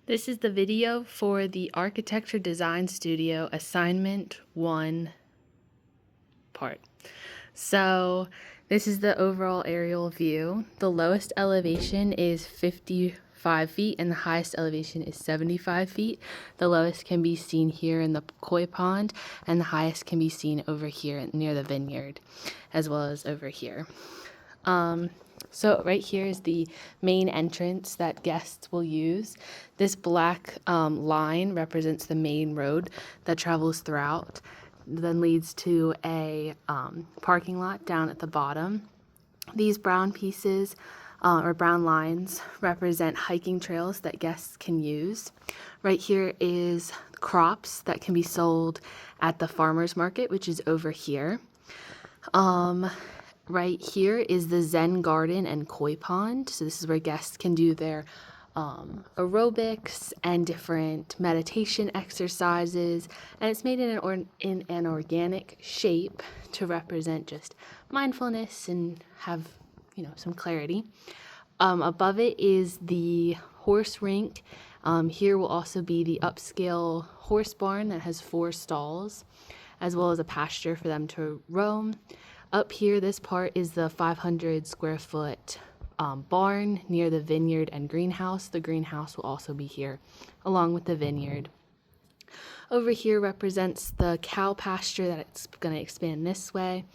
This is the video for the Architecture Design Studio Assignment 1 part. So this is the overall aerial view. The lowest elevation is 55 feet and the highest elevation is 75 feet. The lowest can be seen here in the koi pond and the highest can be seen over here near the vineyard, as well as over here. So right here is the main entrance that guests will use. This black line represents the main road that travels throughout, then leads to a parking lot down at the bottom. These brown pieces or brown lines represent hiking trails that guests can use. Right here is crops that can be sold at the farmer's market, which is over here. Right here is the Zen garden and koi pond. So this is where guests can do their aerobics and different meditation exercises. And it's made in an organic shape to represent just mindfulness and have, some clarity. Above it is the horse rink. Here will also be the upscale horse barn that has 4 stalls, as well as a pasture for them to roam. Up here, this part is the 500 square foot barn near the vineyard and greenhouse. The greenhouse will also be here along with the vineyard. Over here represents the cow pasture that it's going to expand this way.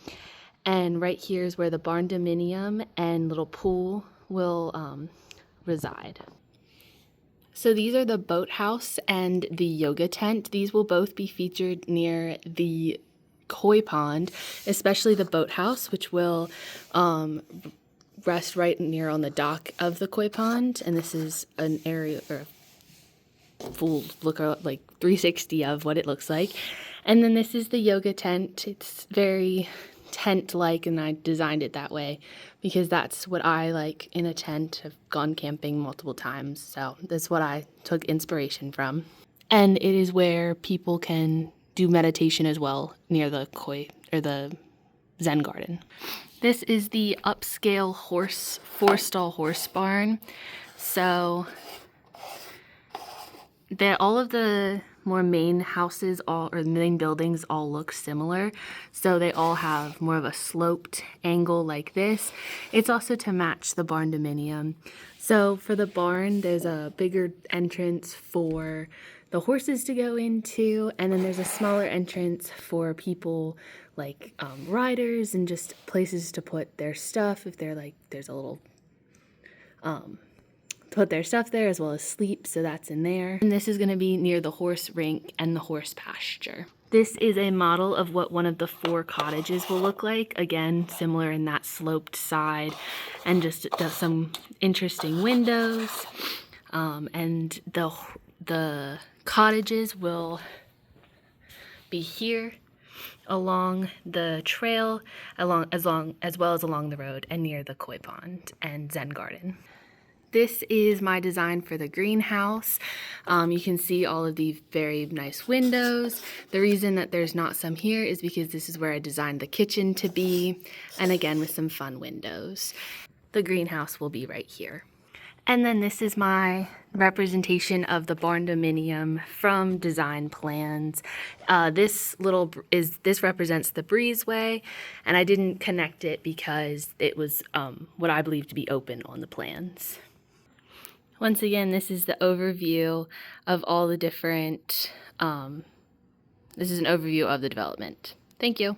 And right here is where the barn dominium and little pool will reside. So these are the boathouse and the yoga tent. These will both be featured near the koi pond, especially the boathouse, which will rest right near on the dock of the koi pond. And this is an area or full look like 360 of what it looks like. And then this is the yoga tent. It's very tent-like, and I designed it that way because that's what I like in a tent. I've gone camping multiple times, so that's what I took inspiration from. And it is where people can do meditation as well near the koi or the Zen garden. This is the upscale 4-stall horse barn. So all of the more main houses or main buildings all look similar. So they all have more of a sloped angle like this. It's also to match the barn dominium. So for the barn, there's a bigger entrance for the horses to go into, and then there's a smaller entrance for people like riders and just places to put their stuff if they're like, there's a little put their stuff there, as well as sleep, so that's in there. And this is going to be near the horse rink and the horse pasture. This is a model of what one of the 4 cottages will look like. Again, similar in that sloped side and just some interesting windows. And the cottages will be here along the trail, as well as along the road and near the koi pond and Zen garden. This is my design for the greenhouse. You can see all of these very nice windows. The reason that there's not some here is because this is where I designed the kitchen to be, and again with some fun windows. The greenhouse will be right here. And then this is my representation of the barn dominium from design plans. This represents the breezeway, and I didn't connect it because it was what I believe to be open on the plans. Once again, this is the overview of all the different, this is an overview of the development. Thank you.